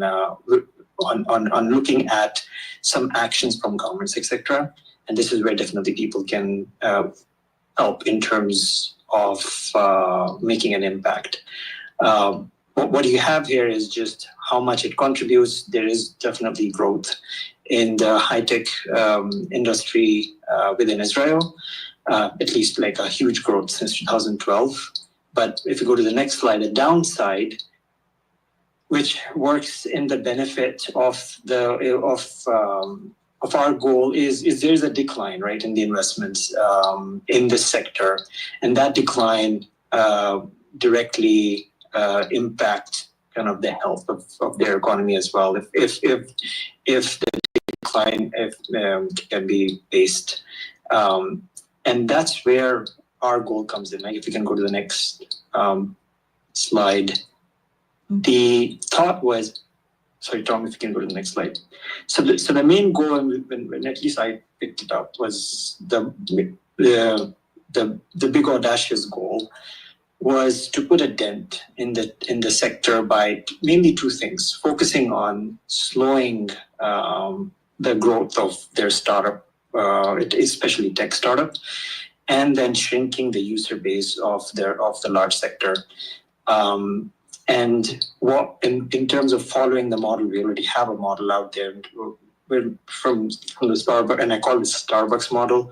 looking at some actions from governments, etc. And this is where definitely people can help in terms of making an impact. What you have here is just how much it contributes. There is definitely growth in the high-tech industry within Israel, at least like a huge growth since 2012. But if you go to the next slide, the downside, which works in the benefit of our goal, is there's a decline, right, in the investments in this sector, and that decline directly impact kind of the health of their economy as well. If the decline can be based, and that's where our goal comes in. Like if you can go to the next slide. The thought was, sorry, Tom, if you can go to the next slide. So the main goal, when at least I picked it up, was the big audacious goal was to put a dent in the sector by mainly two things: focusing on slowing the growth of their startup, especially tech startup, and then shrinking the user base of the large sector. And what in terms of following the model, we already have a model out there. We're from the Starbucks, and I call this Starbucks model,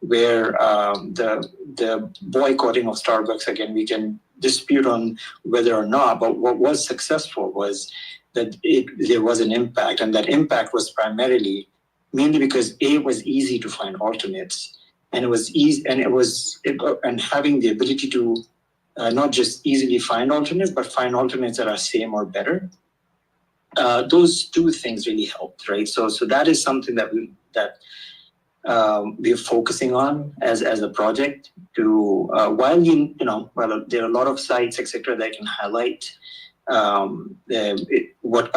where the boycotting of Starbucks, again, we can dispute on whether or not, but what was successful was that there was an impact, and that impact was primarily mainly because it was easy to find alternates, and it was easy, and having the ability to not just easily find alternates, but find alternates that are same or better. Those two things really helped, right? So that is something that we're focusing on as a project. To while there are a lot of sites, etc., that can highlight what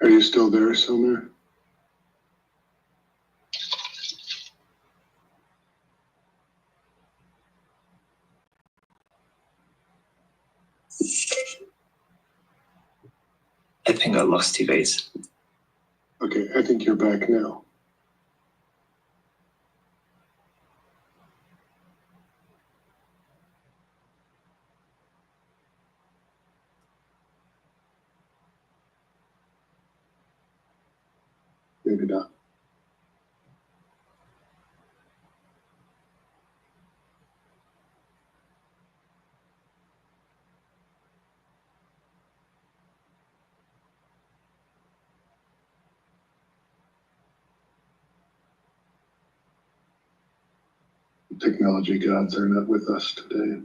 Are you still there, Somer? I think I lost you guys. Okay, I think you're back now. Maybe not. Technology gods are not with us today.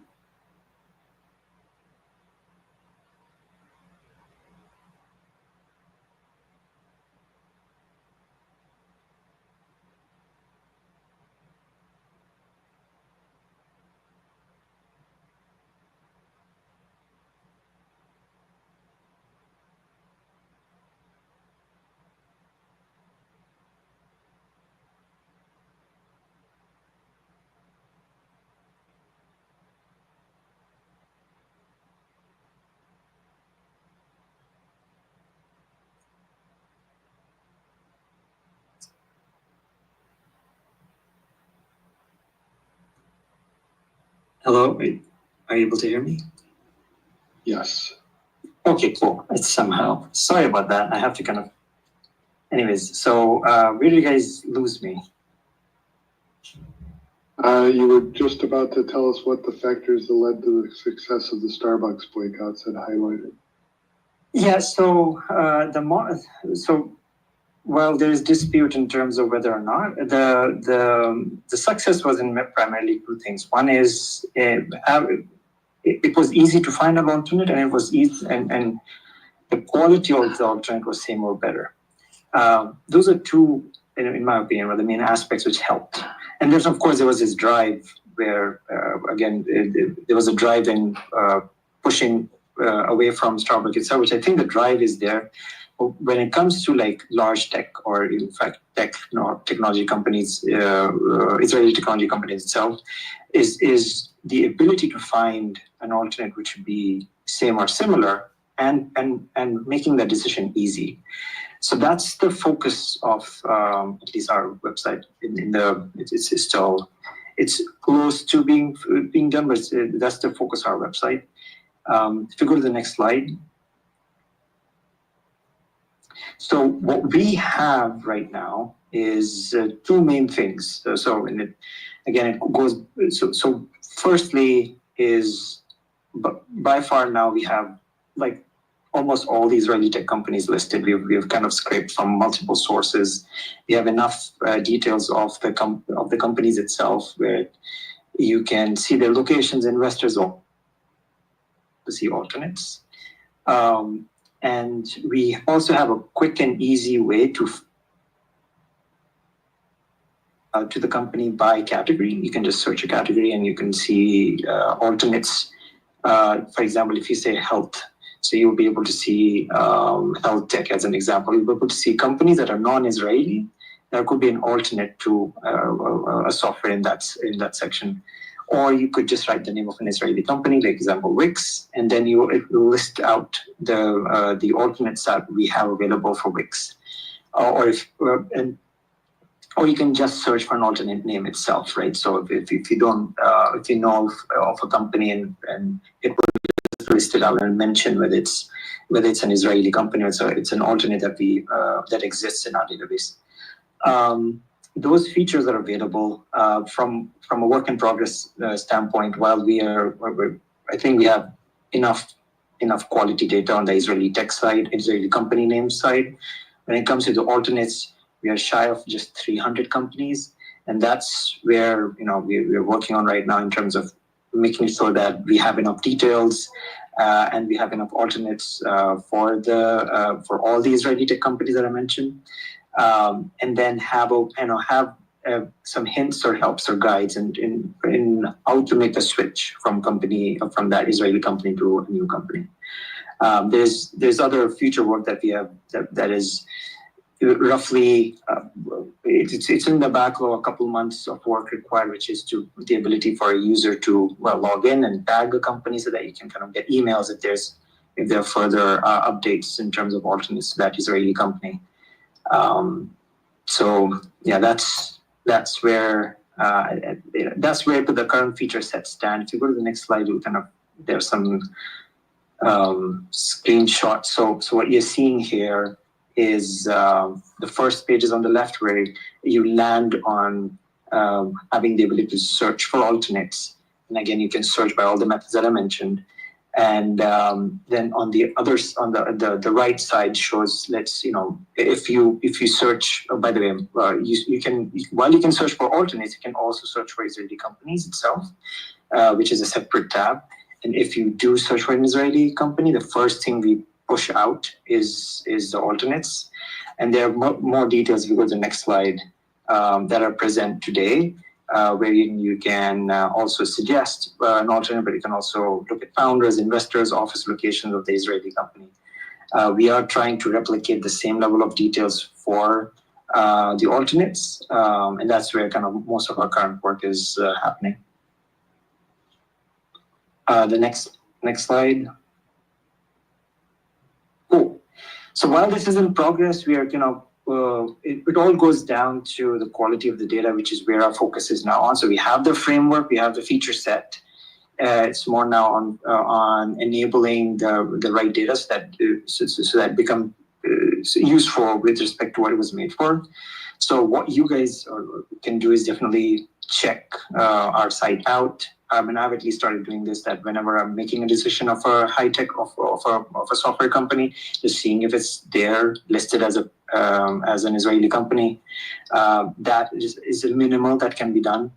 Hello, are you able to hear me? Yes. Okay, cool. It's somehow, sorry about that. I have to kind of, anyways, so where do you guys lose me? You were just about to tell us what the factors that led to the success of the Starbucks boycotts had highlighted. Yeah, so while there is dispute in terms of whether or not the success was in primarily two things. One is it was easy to find an alternate, and it was easy, and the quality of the alternate was same or better. Those are two, in my opinion, were the main aspects which helped. And there's, of course, there was this drive where, again, there was a drive in pushing away from Starbucks itself, which I think the drive is there. But when it comes to like large tech, or in fact technology companies, Israeli technology companies itself, is the ability to find an alternate which would be same or similar, and making that decision easy. So that's the focus of at least our website. It's close to being done, but that's the focus of our website. If you go to the next slide. So what we have right now is two main things. So firstly is, by far now we have like almost all these Israeli tech companies listed. We've kind of scraped from multiple sources. We have enough details of the companies itself, where you can see their locations, investors, or to see alternates. And we also have a quick and easy way to the company by category. You can just search a category and you can see alternates. For example, if you say health, so you'll be able to see health tech as an example. You'll be able to see companies that are non-Israeli. There could be an alternate to a software in that section. Or you could just write the name of an Israeli company, like example Wix, and then it will list out the alternates that we have available for Wix. Or you can just search for an alternate name itself, right? So if you don't, if you know of a company and it will just list it out and mention whether it's an Israeli company or it's an alternate that exists in our database. Those features are available from a work in progress standpoint. While I think we have enough quality data on the Israeli tech side, Israeli company name side. When it comes to the alternates, we are shy of just 300 companies, and that's where we're working on right now in terms of making sure that we have enough details and we have enough alternates for all the Israeli tech companies that I mentioned. And then have some hints or helps or guides in how to make the switch from that Israeli company to a new company. There's other future work that we have that is roughly it's in the backlog, a couple months of work required, which is the ability for a user to log in and tag a company so that you can kind of get emails if there are further updates in terms of alternates to that Israeli company. So yeah, that's where the current feature set stand. If you go to the next slide, there's some screenshots. So what you're seeing here is the first page is on the left, where you land on having the ability to search for alternates, and again you can search by all the methods that I mentioned. And then on the the right side shows, if you search, by the way, you can search for alternates, you can also search for Israeli companies itself, which is a separate tab. And if you do search for an Israeli company, the first thing we push out is the alternates. And there are more details if you go to the next slide that are present today. Where you can also suggest an alternate, but you can also look at founders, investors, office locations of the Israeli company. We are trying to replicate the same level of details for the alternates, and that's where kind of most of our current work is happening. The next slide. Cool. So while this is in progress, we are it all goes down to the quality of the data, which is where our focus is now on. So we have the framework, we have the feature set. It's more now on enabling the right data so that become useful with respect to what it was made for. So what you guys can do is definitely check our site out. And I've at least started doing this, that whenever I'm making a decision of a high tech of a software company, just seeing if it's there listed as an Israeli company. That is a minimal that can be done.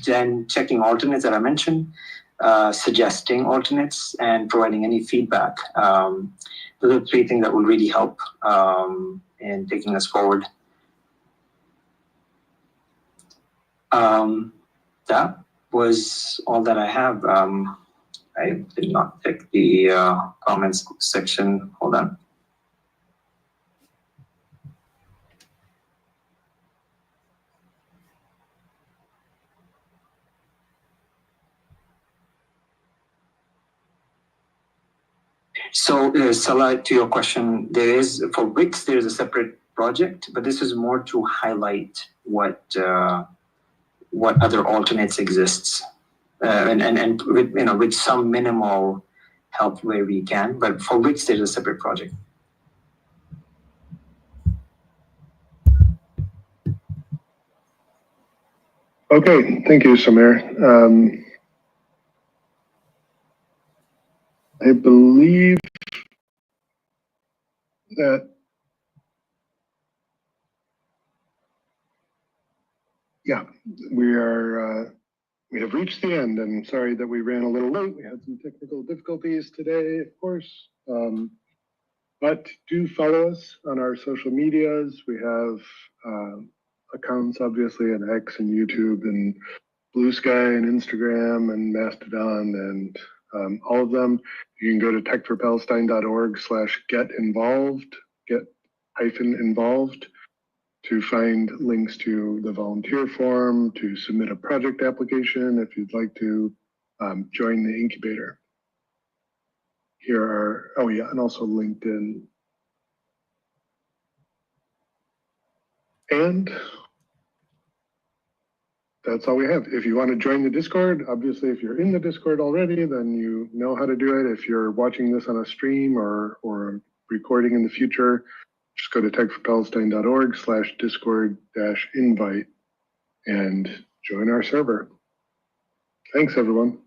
Then checking alternates that I mentioned, suggesting alternates, and providing any feedback. Those are three things that will really help in taking us forward. That was all that I have. I did not check the comments section. Hold on. So, Salah, to your question, there is, for Wix, there is a separate project, but this is more to highlight what other alternates exists, and with, with some minimal help where we can. But for Wix, there's a separate project. Okay, thank you, Samir. I believe that, yeah, we have reached the end, and sorry that we ran a little late. We had some technical difficulties today, of course. But do follow us on our social medias. We have accounts, obviously, on X and YouTube and Blue Sky and Instagram and Mastodon and all of them. You can go to techforpalestine.org/get-involved, get-involved, to find links to the volunteer form, to submit a project application if you'd like to join the incubator. Here are, oh yeah, and also LinkedIn. And that's all we have. If you want to join the Discord, obviously, if you're in the Discord already, then you know how to do it. If you're watching this on a stream or recording in the future, just go to techforpalestine.org/discord-invite and join our server. Thanks, everyone.